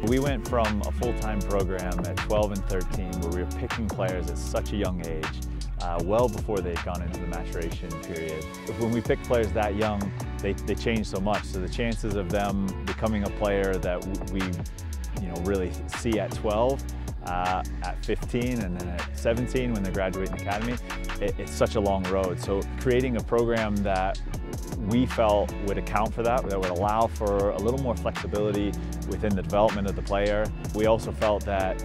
We went from a full-time program at 12 and 13 where we were picking players at such a young age, well before they'd gone into the maturation period. When we pick players that young, they change so much. So the chances of them becoming a player that we really see at 12, at 15, and then at 17 when they graduate in the academy, it's such a long road. So creating a program that we felt would account for that would allow for a little more flexibility within the development of the player. We also felt that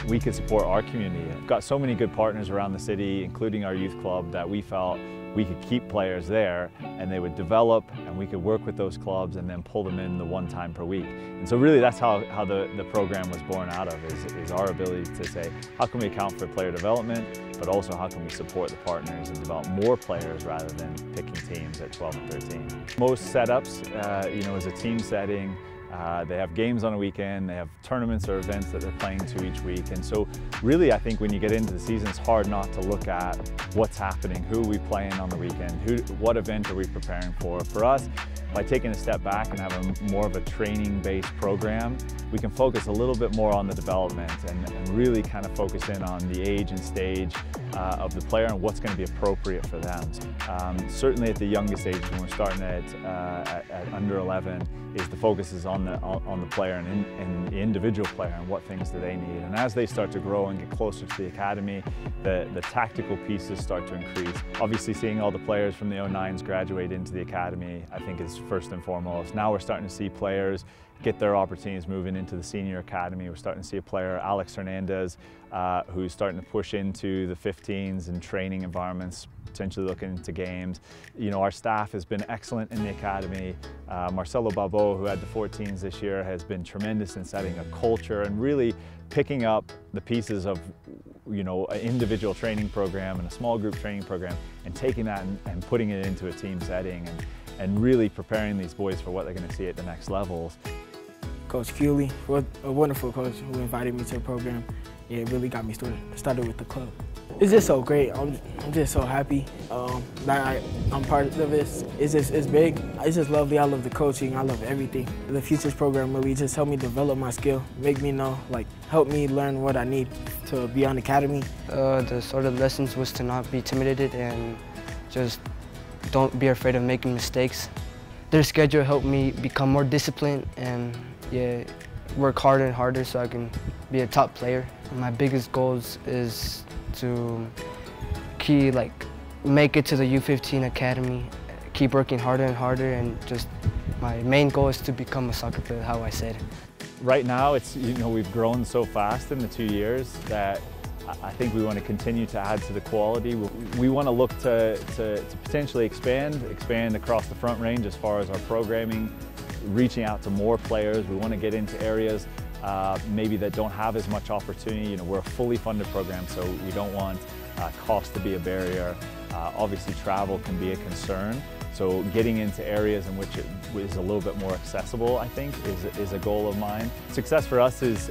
we could support our community. We've got so many good partners around the city, including our youth club, that we felt we could keep players there and they would develop and we could work with those clubs and then pull them in the one time per week. And so really that's how the program was born out of, is our ability to say, how can we account for player development, but also how can we support the partners and develop more players rather than picking teams at 12 and 13. Most setups, is a team setting. They have games on a weekend, they have tournaments or events that they're playing to each week. And so really I think when you get into the season, it's hard not to look at what's happening, who are we playing on the weekend, what event are we preparing for. For us, by taking a step back and having more of a training-based program, we can focus a little bit more on the development and really kind of focus in on the age and stage of the player and what's going to be appropriate for them. Certainly at the youngest age, when we're starting at under 11, is the focus is on the player and the individual player and what things do they need. And as they start to grow and get closer to the academy, the tactical pieces start to increase. Obviously seeing all the players from the 09s graduate into the academy, I think is first and foremost. Now we're starting to see players get their opportunities moving into the senior academy. We're starting to see a player, Alex Hernandez, who's starting to push into the 15s and training environments, potentially looking into games. Our staff has been excellent in the academy. Marcelo Balbo, who had the 14s this year, has been tremendous in setting a culture and really picking up the pieces of an individual training program and a small group training program and taking that and putting it into a team setting and really preparing these boys for what they're going to see at the next levels. Coach Cooley, a wonderful coach who invited me to the program. Yeah, it really got me started with the club. It's just so great. I'm just so happy that I'm part of this. It's big. It's just lovely. I love the coaching. I love everything. The Futures program really just helped me develop my skill, make me know, help me learn what I need to be on academy. The sort of lessons was to not be intimidated and just don't be afraid of making mistakes. Their schedule helped me become more disciplined and work harder and harder so I can be a top player. My biggest goals is to make it to the U15 Academy, keep working harder and harder, and just my main goal is to become a soccer player, how I said. Right now, it's we've grown so fast in the 2 years that I think we want to continue to add to the quality. We want to look to potentially expand across the Front Range as far as our programming, reaching out to more players. We want to get into areas maybe that don't have as much opportunity. We're a fully funded program, so we don't want cost to be a barrier. Obviously, travel can be a concern. So getting into areas in which it is a little bit more accessible, I think, is a goal of mine. Success for us is,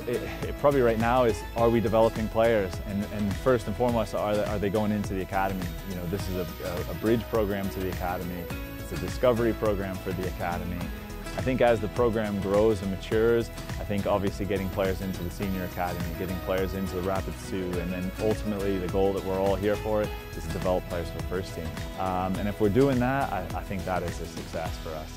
probably right now, is are we developing players? And first and foremost, are they going into the academy? This is a bridge program to the academy. It's a discovery program for the academy. I think as the program grows and matures, I think obviously getting players into the senior academy, getting players into the Rapid Sioux, and then ultimately the goal that we're all here for is to develop players for the first team. And if we're doing that, I think that is a success for us.